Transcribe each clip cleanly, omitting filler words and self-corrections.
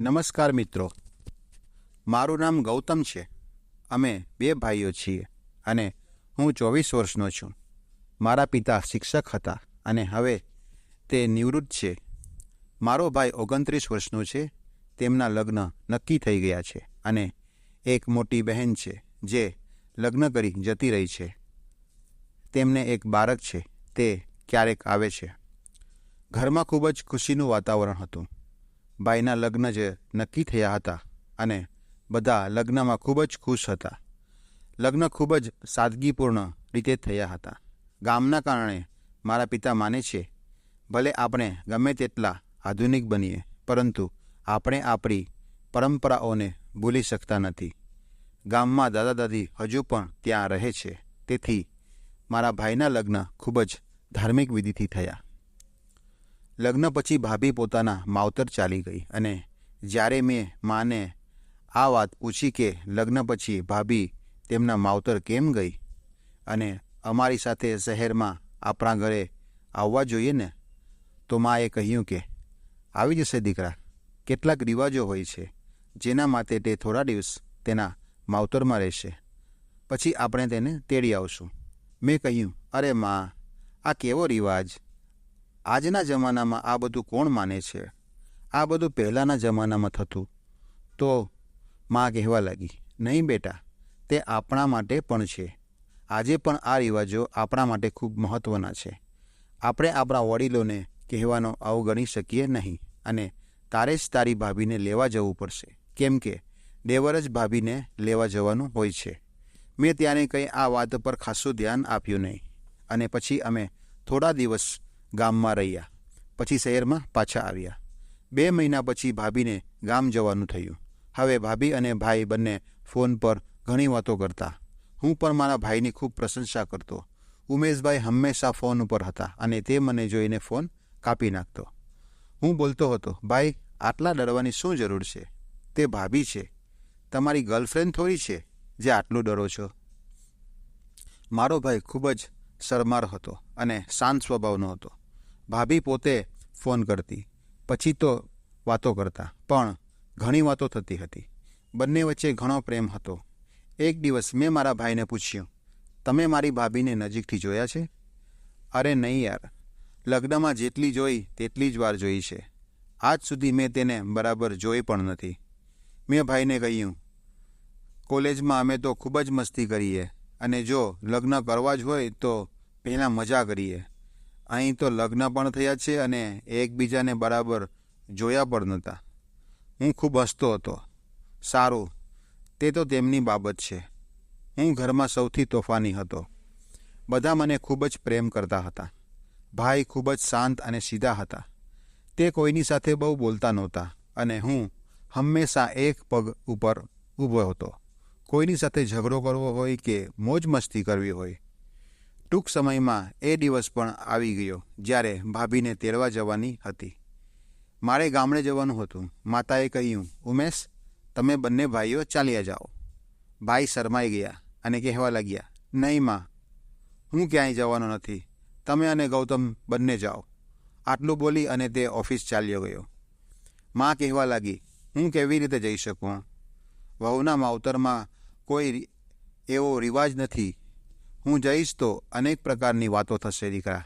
નમસ્કાર મિત્રો, મારું નામ ગૌતમ છે. અમે 2 ભાઈઓ છીએ અને હું 24 વર્ષનો છું. મારા પિતા શિક્ષક હતા અને હવે તે નિવૃત્ત છે. મારો ભાઈ 29 વર્ષનો છે. તેમના લગ્ન નક્કી થઈ ગયા છે અને એક મોટી બહેન છે જે લગ્ન કરી જતી રહી છે. તેમને એક બાળક છે, તે ક્યારેક આવે છે. ઘરમાં ખૂબ જ ખુશીનું વાતાવરણ હતું. ભાઈના લગ્ન જ નક્કી થયા હતા અને બધા લગ્નમાં ખૂબ જ ખુશ હતા. લગ્ન ખૂબ જ સાદગીપૂર્ણ રીતે થયા હતા. ગામના કારણે મારા પિતા માને છે, ભલે આપણે ગમે તેટલા આધુનિક બનીએ, પરંતુ આપણે આપણી પરંપરાઓને ભૂલી શકતા નથી. ગામમાં દાદા દાદી હજુ પણ ત્યાં રહે છે. તેથી મારા ભાઈના લગ્ન ખૂબ જ ધાર્મિક વિધિથી થયા. લગ્ન પછી ભાભી પોતાના માવતર ચાલી ગઈ અને જ્યારે મેં માને આ વાત પૂછી કે લગ્ન પછી ભાભી તેમના માવતર કેમ ગઈ અને અમારી સાથે શહેરમાં આપણા ઘરે આવવા જોઈએ ને, તો માએ કહ્યું કે આવી જશે દીકરા. કેટલાક રિવાજો હોય છે જેના માટે તે થોડા દિવસ તેના માવતરમાં રહેશે, પછી આપણે તેને તેડી આવશું. મેં કહ્યું, અરે માં, આ કેવો રિવાજ? આજના જમાનામાં આ બધું કોણ માને છે? આ બધું પહેલાંના જમાનામાં થતું. તો માં કહેવા લાગી, નહીં બેટા, તે આપણા માટે પણ છે. આજે પણ આ રિવાજો આપણા માટે ખૂબ મહત્ત્વના છે. આપણે આપણા વડીલોને કહેવાનો અવગણી શકીએ નહીં અને તારે જ તારી ભાભીને લેવા જવું પડશે, કેમ કે દેવર જ ભાભીને લેવા જવાનું હોય છે. મેં ત્યારે કંઈ આ વાત પર ખાસું ધ્યાન આપ્યું નહીં અને પછી અમે થોડા દિવસ ગામમાં રહ્યા, પછી શહેરમાં પાછા આવ્યા. 2 મહિના પછી ભાભીને ગામ જવાનું થયું. હવે ભાભી અને ભાઈ બંને ફોન પર ઘણી વાતો કરતા. હું પણ મારા ભાઈની ખૂબ પ્રશંસા કરતો. ઉમેશભાઈ હંમેશા ફોન ઉપર હતા અને તે મને જોઈને ફોન કાપી નાખતો. હું બોલતો હતો, ભાઈ, આટલા ડરવાની શું જરૂર છે? તે ભાભી છે, તમારી ગર્લફ્રેન્ડ થોડી છે જે આટલું ડરો છો. મારો ભાઈ ખૂબ જ શરમાળ હતો અને શાંત સ્વભાવનો હતો. ભાભી પોતે ફોન કરતી, પછી તો વાતો કરતા, પણ ઘણી વાતો થતી હતી. બંને વચ્ચે ઘણો પ્રેમ હતો. એક દિવસ મેં મારા ભાઈને પૂછ્યું, તમે મારી ભાભીને નજીકથી જોયા છે? અરે નહીં યાર, લગ્નમાં જેટલી જોઈ તેટલી જ વાર જોઈ છે. આજ સુધી મેં તેને બરાબર જોઈ પણ નથી. મેં ભાઈને કહ્યું, કોલેજમાં અમે તો ખૂબ જ મસ્તી કરીએ અને જો લગ્ન કરવા જ હોય તો પહેલાં મજા કરીએ. અહીં તો લગ્ન પણ થયા છે અને એકબીજાને બરાબર જોયા પણ નહોતા. હું ખૂબ હસતો હતો. સારું, તે તો તેમની બાબત છે. હું ઘરમાં સૌથી તોફાની હતો. બધા મને ખૂબ જ પ્રેમ કરતા હતા. ભાઈ ખૂબ જ શાંત અને સીધા હતા. તે કોઈની સાથે બહુ બોલતા નહોતા અને હું હંમેશા એક પગ ઉપર ઊભો હતો. કોઈની સાથે ઝઘડો કરવો હોય કે મોજ મસ્તી કરવી હોય. ટૂંક સમયમાં એ દિવસ પણ આવી ગયો જ્યારે ભાભીને તેડવા જવાની હતી. મારે ગામડે જવાનું હતું. માતાએ કહ્યું, ઉમેશ, તમે બંને ભાઈઓ ચાલ્યા જાઓ. ભાઈ શરમાઈ ગયા અને કહેવા લાગ્યા, નહીં માં, હું ક્યાંય જવાનો નથી. તમે અને ગૌતમ બંને જાઓ. આટલું બોલી અને તે ઓફિસ ચાલ્યો ગયો. માં કહેવા લાગી, હું કેવી રીતે જઈ શકું? વહુના માવતરમાં કોઈ એવો રિવાજ નથી. હું જઈશ તો અનેક પ્રકારની વાતો થશે. દીકરા,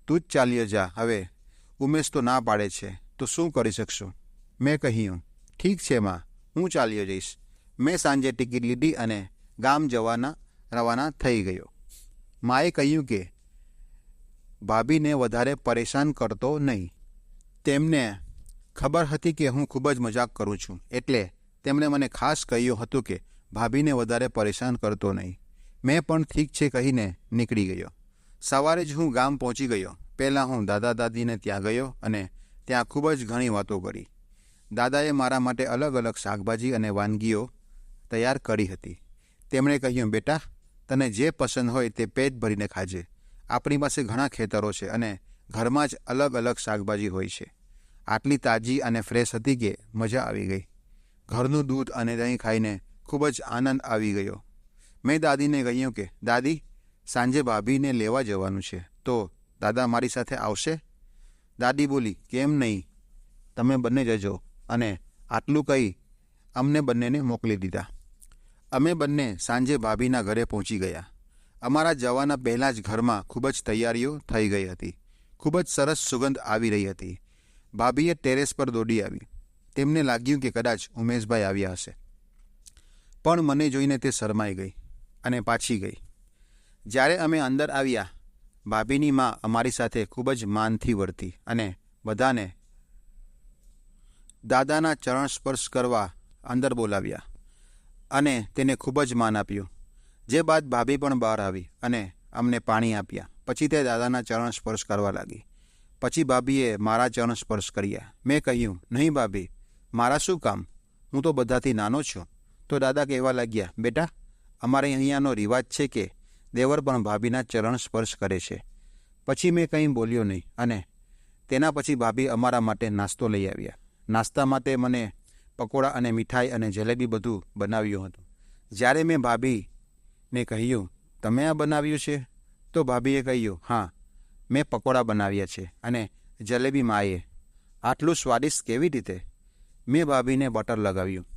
તું જ ચાલ્યો જા. હવે ઉમેશ તો ના પાડે છે, તો શું કરી શકશું? મેં કહ્યું, ઠીક છે માં, હું ચાલ્યો જઈશ. મેં સાંજે ટિકિટ લીધી અને ગામ જવાના રવાના થઈ ગયો. માએ કહ્યું કે ભાભીને વધારે પરેશાન કરતો નહીં. તેમને ખબર હતી કે હું ખૂબ જ મજાક કરું છું, એટલે તેમણે મને ખાસ કહ્યું હતું કે ભાભીને વધારે પરેશાન કરતો નહીં. મેં પણ ઠીક છે કહીને નીકળી ગયો. સવારે જ હું ગામ પહોંચી ગયો. પહેલાં હું દાદા દાદીને ત્યાં ગયો અને ત્યાં ખૂબ જ ઘણી વાતો કરી. દાદાએ મારા માટે અલગ અલગ શાકભાજી અને વાનગીઓ તૈયાર કરી હતી. તેમણે કહ્યું, બેટા, તને જે પસંદ હોય તે પેટ ભરીને ખાજે. આપણી પાસે ઘણા ખેતરો છે અને ઘરમાં જ અલગ અલગ શાકભાજી હોય છે. આટલી તાજી અને ફ્રેશ હતી કે મજા આવી ગઈ. ઘરનું દૂધ અને દહીં ખાઈને ખૂબ જ આનંદ આવી ગયો. મેં દાદીને કહ્યું કે દાદી, સાંજે ભાભીને લેવા જવાનું છે, તો દાદા મારી સાથે આવશે? દાદી બોલી, કેમ નહીં, તમે બંને જજો અને આટલું કહી અમને બંનેને મોકલી દીધા. અમે બંને સાંજે ભાભીના ઘરે પહોંચી ગયા. અમારા જવાના પહેલાં જ ઘરમાં ખૂબ જ તૈયારીઓ થઈ ગઈ હતી. ખૂબ જ સરસ સુગંધ આવી રહી હતી. ભાભીએ ટેરેસ પર દોડી આવી. તેમને લાગ્યું કે કદાચ ઉમેશભાઈ આવ્યા હશે, પણ મને જોઈને તે શરમાઈ ગઈ અને પાછી ગઈ. જ્યારે અમે અંદર આવ્યા, ભાભીની મા અમારી સાથે ખૂબ જ માનથી વર્તી અને બધાને દાદાના ચરણ સ્પર્શ કરવા અંદર બોલાવ્યા અને તેને ખૂબ જ માન આપ્યું. જે બાદ ભાભી પણ બહાર આવી અને અમને પાણી આપ્યા. પછી તે દાદાના ચરણ સ્પર્શ કરવા લાગી. પછી ભાભીએ મારા ચરણ સ્પર્શ કર્યા. મેં કહ્યું, નહીં ભાભી, મારા શું કામ, હું તો બધાથી નાનો છું. તો દાદા કહેવા લાગ્યા, બેટા, અમારે અહીંયાનો રિવાજ છે કે દેવર પણ ભાભીના ચરણ સ્પર્શ કરે છે. પછી મેં કંઈ બોલ્યો નહીં અને તેના પછી ભાભી અમારા માટે નાસ્તો લઈ આવ્યા. નાસ્તા માટે મને પકોડા અને મીઠાઈ અને જલેબી બધું બનાવ્યું હતું. જ્યારે મેં ભાભીને કહ્યું, તમે આ બનાવ્યું છે? તો ભાભીએ કહ્યું, હા, મેં પકોડા બનાવ્યા છે અને જલેબી માએ. આટલું સ્વાદિષ્ટ કેવી રીતે? મેં ભાભીને બટર લગાવ્યું.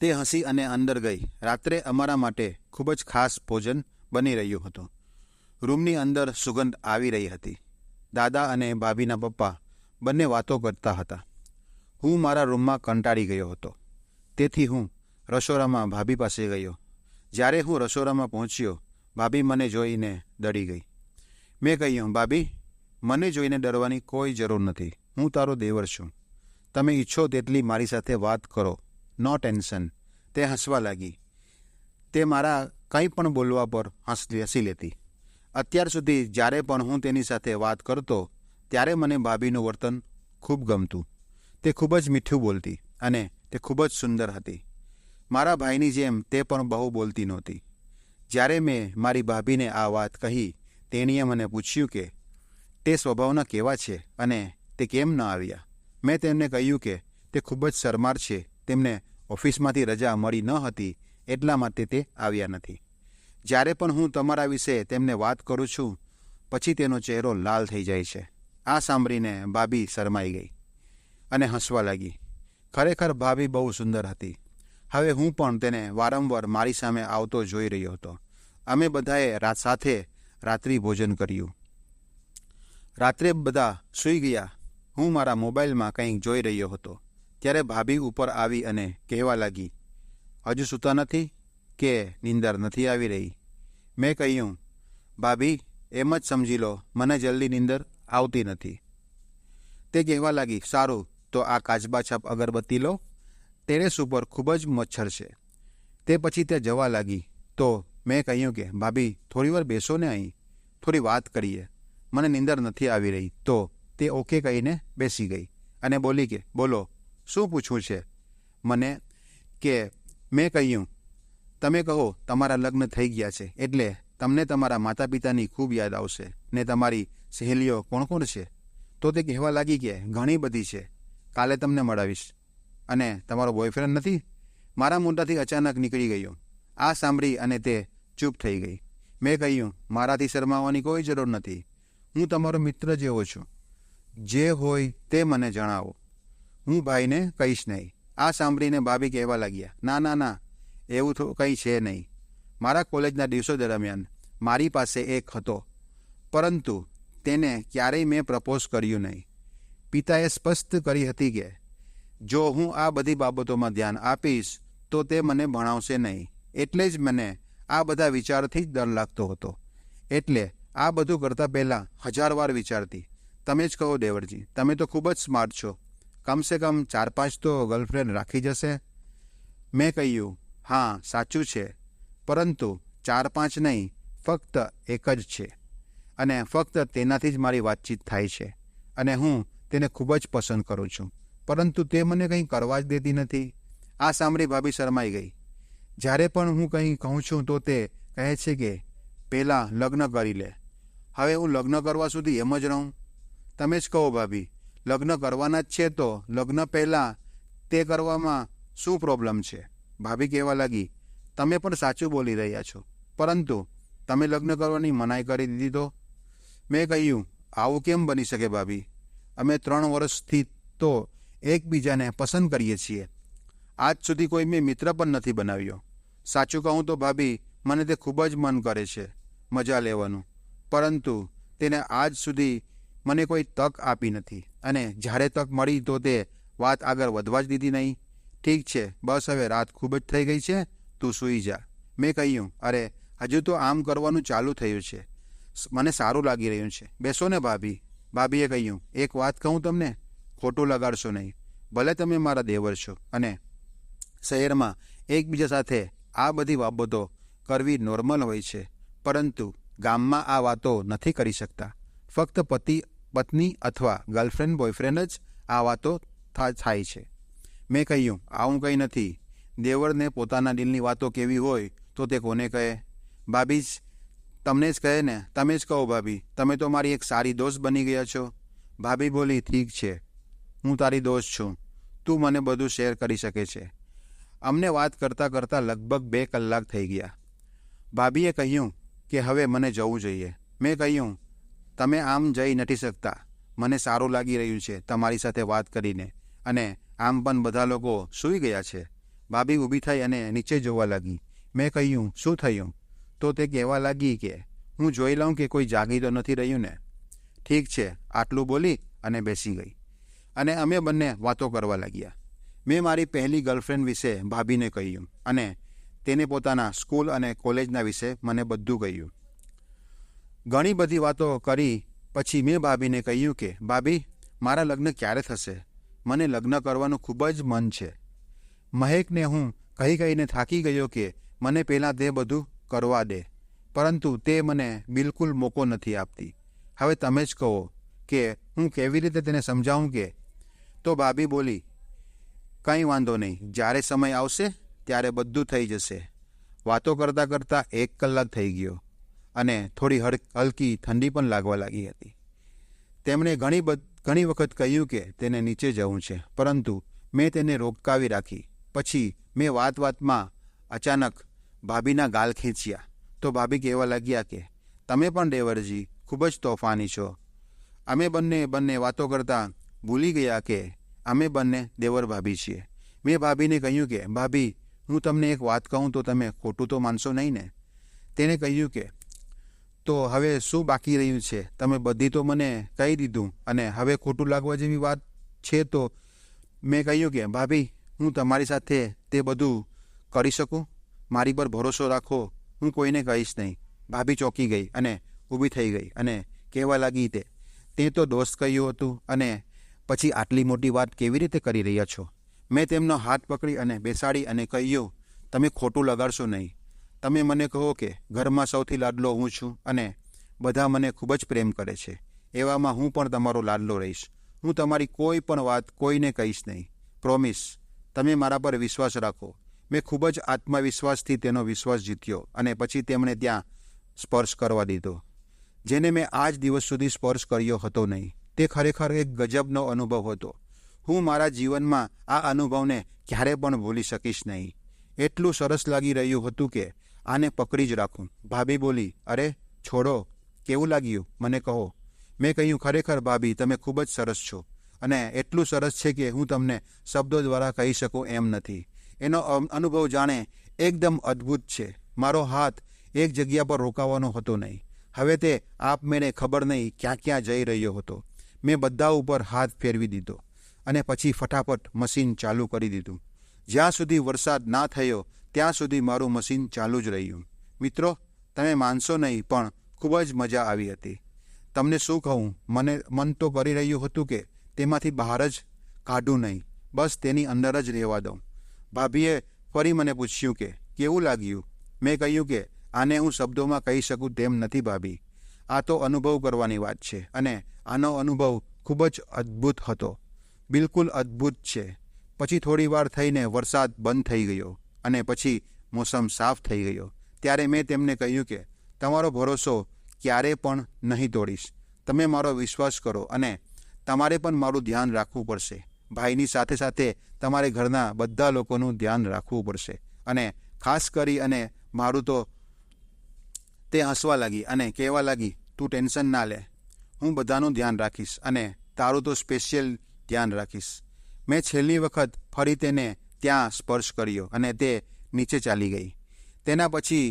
તે હસી અને અંદર ગઈ. રાત્રે અમારા માટે ખૂબ જ ખાસ ભોજન બની રહ્યું હતું. રૂમની અંદર સુગંધ આવી રહી હતી. દાદા અને ભાભીના પપ્પા બંને વાતો કરતા હતા. હું મારા રૂમમાં કંટાળી ગયો હતો. તેથી હું રસોડામાં ભાભી પાસે ગયો. જ્યારે હું રસોડામાં પહોંચ્યો, ભાભી મને જોઈને ડરી ગઈ. મેં કહ્યું, ભાભી, મને જોઈને ડરવાની કોઈ જરૂર નથી. હું તારો દેવર છું. તમે ઈચ્છો તેટલી મારી સાથે વાત કરો, નો ટેન્શન. તે હસવા લાગી. તે મારા કંઈ પણ બોલવા પર હસી લેતી. અત્યાર સુધી જ્યારે પણ હું તેની સાથે વાત કરતો, ત્યારે મને ભાભીનું વર્તન ખૂબ ગમતું. તે ખૂબ જ મીઠું બોલતી અને તે ખૂબ જ સુંદર હતી. મારા ભાઈની જેમ તે પણ બહુ બોલતી નહોતી. જ્યારે મેં મારી ભાભીને આ વાત કહી, તેણીએ મને પૂછ્યું કે તે સ્વભાવના કેવા છે અને તે કેમ ન આવ્યા. મેં તેમને કહ્યું કે તે ખૂબ જ શરમાળ છે. તેમને ઓફિસમાંથી રજા મળી ન હતી, એટલા માટે તે આવ્યા નથી. જ્યારે પણ હું તમારા વિશે તેમને વાત કરું છું, પછી તેનો ચહેરો લાલ થઈ જાય છે. આ સાંભળીને ભાભી શરમાઈ ગઈ અને હસવા લાગી. ખરેખર ભાભી બહુ સુંદર હતી. હવે હું પણ તેને વારંવાર મારી સામે આવતો જોઈ રહ્યો હતો. અમે બધાએ સાથે રાત્રિ ભોજન કર્યું. રાત્રે બધા સૂઈ ગયા. હું મારા મોબાઈલમાં કંઈક જોઈ રહ્યો હતો. ત્યારે ભાભી ઉપર આવી અને કહેવા લાગી, હજુ સૂતા નથી કે નીંદર નથી આવી રહી? મેં કહ્યું, ભાભી, એમ જ સમજી લો, મને જલ્દી નીંદર આવતી નથી. તે કહેવા લાગી, સારું, તો આ કાચબા છાપ અગરબત્તી લો. ટેરેસ ઉપર ખૂબ જ મચ્છર છે. તે પછી તે જવા લાગી. તો મેં કહ્યું કે ભાભી, થોડીવાર બેસો ને, અહીં થોડી વાત કરીએ, મને નીંદર નથી આવી રહી. તો તે ઓકે કહીને બેસી ગઈ અને બોલી કે બોલો, શું પૂછવું છે મને? કે મેં કહ્યું, તમે કહો તમારા લગ્ન થઈ ગયા છે એટલે તમને તમારા માતા પિતાની ખૂબ યાદ આવશે ને તમારી સહેલીઓ કોણ કોણ છે? તો તે કહેવા લાગી કે ઘણી બધી છે, કાલે તમને મળાવીશ. અને તમારો બોયફ્રેન્ડ નથી? મારા મોઢાથી અચાનક નીકળી ગયું. આ સાંભળી અને તે ચૂપ થઈ ગઈ. મેં કહ્યું, મારાથી શરમાવાની કોઈ જરૂર નથી. હું તમારો મિત્ર જેવો છું. જે હોય તે મને જણાવો, હું ભાઈને કહીશ નહીં. આ સાંભળીને ભાભી કહેવા લાગ્યા, ના ના ના, એવું તો કંઈ છે નહીં. મારા કોલેજના દિવસો દરમિયાન મારી પાસે એક હતો, પરંતુ તેને ક્યારેય મેં પ્રપોઝ કર્યું નહીં. પિતાએ સ્પષ્ટ કરી હતી કે જો હું આ બધી બાબતોમાં ધ્યાન આપીશ તો તે મને ભણાવશે નહીં. એટલે જ મને આ બધા વિચારથી જ ડર લાગતો હતો. એટલે આ બધું કરતાં પહેલાં 1000 વાર વિચારતી. તમે જ કહો દેવરજી, તમે તો ખૂબ જ સ્માર્ટ છો. કમસે કમ 4-5 તો ગર્લફ્રેન્ડ રાખી જશે. મેં કહ્યું, હા સાચું છે, પરંતુ 4-5 નહીં, ફક્ત એક જ છે અને ફક્ત તેનાથી જ મારી વાતચીત થાય છે અને હું તેને ખૂબ જ પસંદ કરું છું, પરંતુ તે મને કંઈ કરવા જ દેતી નથી. આ સાંભળી ભાભી શરમાઈ ગઈ. જ્યારે પણ હું કંઈ કહું છું તો તે કહે છે કે પહેલાં લગ્ન કરી લે. હવે હું લગ્ન કરવા સુધી એમ જ રહું? તમે જ કહો ભાભી, લગ્ન કરવાના જ છે તો લગ્ન પહેલાં તે કરવામાં શું પ્રોબ્લેમ છે? ભાભી કહેવા લાગી, તમે પણ સાચું બોલી રહ્યા છો, પરંતુ તમે લગ્ન કરવાની મનાઈ કરી દીધી તો? મેં કહ્યું, આવું કેમ બની શકે ભાભી? અમે 3 વર્ષથી તો એકબીજાને પસંદ કરીએ છીએ. આજ સુધી કોઈ મેં મિત્ર પણ નથી બનાવ્યો. સાચું કહું તો ભાભી, મને તે ખૂબ જ મન કરે છે મજા લેવાનું, પરંતુ તેને આજ સુધી મને કોઈ તક આપી નથી, અને જ્યારે તક મળી તો તે વાત આગળ વધવા જ દીધી નહીં. ઠીક છે, બસ હવે રાત ખૂબ જ થઈ ગઈ છે, તું સૂઈ જા. મેં કહ્યું, અરે હજુ તો આમ કરવાનું ચાલુ થયું છે, મને સારું લાગી રહ્યું છે, બેસો ને ભાભી. ભાભીએ કહ્યું, એક વાત કહું તમને, ખોટું લગાડશો નહીં. ભલે તમે મારા દેવર છો અને શહેરમાં એકબીજા સાથે આ બધી બાબતો કરવી નોર્મલ હોય છે, પરંતુ ગામમાં આ વાતો નથી કરી શકતા. ફક્ત પતિ પત્ની અથવા ગર્લફ્રેન્ડ બોયફ્રેન્ડ જ આ વાતો થાય છે. મેં કહ્યું, આવું કંઈ નથી. દેવરને પોતાના દિલની વાતો કેવી હોય તો તે કોને કહે? ભાભી જ તમને જ કહે ને. તમે જ કહો ભાભી, તમે તો મારી એક સારી દોસ્ત બની ગયા છો. ભાભી બોલી, ઠીક છે, હું તારી દોસ્ત છું, તું મને બધું શેર કરી શકે છે. અમને વાત કરતાં કરતાં લગભગ 2 કલાક થઈ ગયા. ભાભીએ કહ્યું કે હવે મને જવું જોઈએ. મેં કહ્યું, તમે આમ જઈ નથી શકતા. મને સારું લાગી રહ્યું છે તમારી સાથે વાત કરીને, અને આમ પણ બધા લોકો સૂઈ ગયા છે. ભાભી ઊભી થઈ અને નીચે જોવા લાગી. મેં કહ્યું, શું થયું? તો તે કહેવા લાગી કે હું જોઈ લઉં કે કોઈ જાગી તો નથી રહ્યું ને. ઠીક છે, આટલું બોલી અને બેસી ગઈ, અને અમે બંને વાતો કરવા લાગ્યા. મેં મારી પહેલી ગર્લફ્રેન્ડ વિશે ભાભીને કહ્યું, અને તેને પોતાના સ્કૂલ અને કોલેજના વિશે મને બધું કહ્યું. ઘણી બધી વાતો કરી પછી મેં ભાભીને કહ્યું કે ભાભી, મારા લગ્ન ક્યારે થશે? મને લગ્ન કરવાનું ખૂબ જ મન છે. મહેકને હું કહીને થાકી ગયો કે મને પહેલાં તે બધું કરવા દે, પરંતુ તે મને બિલકુલ મોકો નથી આપતી. હવે તમે જ કહો કે હું કેવી રીતે તેને સમજાવું કે? તો ભાભી બોલી, કંઈ વાંધો નહીં, જ્યારે સમય આવશે ત્યારે બધું થઈ જશે. વાતો કરતાં કરતાં 1 કલાક થઈ ગયો, અને થોડી હલકી ઠંડી પણ લાગવા લાગી હતી. તેમણે ઘણી વખત કહ્યું કે તેને નીચે જવું છે, પરંતુ મેં તેને રોકાવી રાખી. પછી મેં વાતમાં અચાનક ભાભીના ગાલ ખેંચ્યા, તો ભાભી કહેવા લાગ્યા કે તમે પણ દેવરજી ખૂબ જ તોફાની છો. અમે બંને વાતો કરતાં ભૂલી ગયા કે અમે બંને દેવર ભાભી છીએ. મેં ભાભીને કહ્યું કે ભાભી, હું તમને એક વાત કહું તો તમે ખોટું તો માનશો નહીં ને? તેણે કહ્યું કે તો હવે શું બાકી રહ્યું છે? તમે બધી તો મને કહી દીધું, અને હવે ખોટું લાગવા જેવી વાત છે તો? મેં કહ્યું કે ભાભી, હું તમારી સાથે તે બધું કરી શકું? મારી પર ભરોસો રાખો, હું કોઈને કહીશ નહીં. ભાભી ચોંકી ગઈ અને ઊભી થઈ ગઈ અને કહેવા લાગી, તે તો દોસ્ત કહ્યું હતું, અને પછી આટલી મોટી વાત કેવી રીતે કરી રહ્યા છો? મેં તેમનો હાથ પકડી અને બેસાડી અને કહ્યું, તમે ખોટું લગાડશો નહીં. તમે મને કહો કે ઘરમાં સૌથી લાડલો હું છું, અને બધા મને ખૂબ જ પ્રેમ કરે છે. એવામાં હું પણ તમારો લાડલો રહીશ. હું તમારી કોઈ પણ વાત કોઈને કહીશ નહીં. પ્રોમિસ. તમે મારા પર વિશ્વાસ રાખો. મેં ખૂબ જ આત્મવિશ્વાસથી તેનો વિશ્વાસ જીત્યો, અને પછી તેમણે ત્યાં સ્પર્શ કરવા દીધો, જેને મેં આજ દિવસ સુધી સ્પર્શ કર્યો હતો નહીં. તે ખરેખર એક ગજબનો અનુભવ હતો. હું મારા જીવનમાં આ અનુભવને ક્યારે પણ ભૂલી શકીશ નહીં. એટલું સરસ લાગી રહ્યું હતું કે આને પકડી જ રાખું. ભાભી બોલી, અરે છોડો, કેવું લાગ્યું મને કહો. મેં કહ્યું, ખરેખર ભાભી, તમે ખૂબ જ સરસ છો, અને એટલું સરસ છે કે હું તમને શબ્દો દ્વારા કહી શકું એમ નથી. એનો અનુભવ જાણે એકદમ અદ્ભુત છે. મારો હાથ એક જગ્યા પર રોકાવાનો હતો નહીં. હવે તે આપમેળે ખબર નહીં ક્યાં જઈ રહ્યો હતો. મેં બધા ઉપર હાથ ફેરવી દીધો, અને પછી ફટાફટ મશીન ચાલુ કરી દીધું. જ્યાં સુધી વરસાદ ના થયો ત્યાં સુધી મારું મશીન ચાલુ જ રહ્યું. મિત્રો, તમે માનશો નહીં, પણ ખૂબ જ મજા આવી હતી. તમને શું કહું, મન તો કરી રહ્યું હતું કે તેમાંથી બહાર જ કાઢું નહીં, બસ તેની અંદર જ રહેવા દઉં. ભાભીએ ફરી મને પૂછ્યું કે કેવું લાગ્યું? મેં કહ્યું કે આને હું શબ્દોમાં કહી શકું તેમ નથી ભાભી. આ તો અનુભવ કરવાની વાત છે, અને આનો અનુભવ ખૂબ જ અદ્ભુત હતો. બિલકુલ અદ્ભુત છે. પછી થોડી વાર થઈને વરસાદ બંધ થઈ ગયો, અને પછી મોસમ સાફ થઈ ગયો. ત્યારે મેં તેમને કહ્યું કે તમારો ભરોસો ક્યારે પણ નહીં તોડીશ. તમે મારો વિશ્વાસ કરો, અને તમારે પણ મારું ધ્યાન રાખવું પડશે. ભાઈની સાથે સાથે તમારે ઘરના બધા લોકોનું ધ્યાન રાખવું પડશે, અને ખાસ કરી અને મારું તો. તે હસવા લાગી અને કહેવા લાગી, તું ટેન્શન ના લે, હું બધાનું ધ્યાન રાખીશ, અને તારું તો સ્પેશિયલ ધ્યાન રાખીશ. મેં છેલ્લી વખત ફરી તેને ત્યાં સ્પર્શ કર્યો અને તે નીચે ચાલી ગઈ. તેના પછી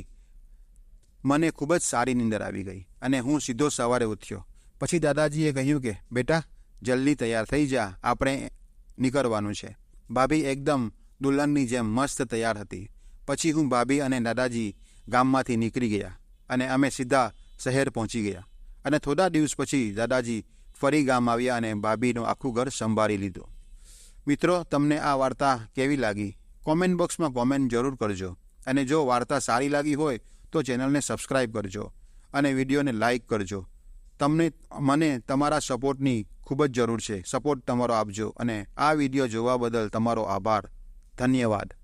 મને ખૂબ જ સારી નીંદર આવી ગઈ અને હું સીધો સવારે ઉઠ્યો. પછી દાદાજીએ કહ્યું કે બેટા જલ્દી તૈયાર થઈ જા, આપણે નીકળવાનું છે. ભાભી એકદમ દુલ્હનની જેમ મસ્ત તૈયાર હતી. પછી હું ભાભી અને દાદાજી ગામમાંથી નીકળી ગયા અને અમે સીધા શહેર પહોંચી ગયા. અને થોડા દિવસ પછી દાદાજી ફરી ગામ આવ્યા અને ભાભીનું આખું ઘર સંભાળી લીધું. મિત્રો, તમને આ વાર્તા કેવી લાગી? કોમેન્ટ બોક્સમાં કોમેન્ટ જરૂર કરજો. અને જો વાર્તા સારી લાગી હોય તો ચેનલને સબસ્ક્રાઈબ કરજો અને વિડીયોને લાઈક કરજો. મને તમારા સપોર્ટની ખૂબ જ જરૂર છે. સપોર્ટ તમારો આપજો અને આ વિડીયો જોવા બદલ તમારો આભાર. ધન્યવાદ.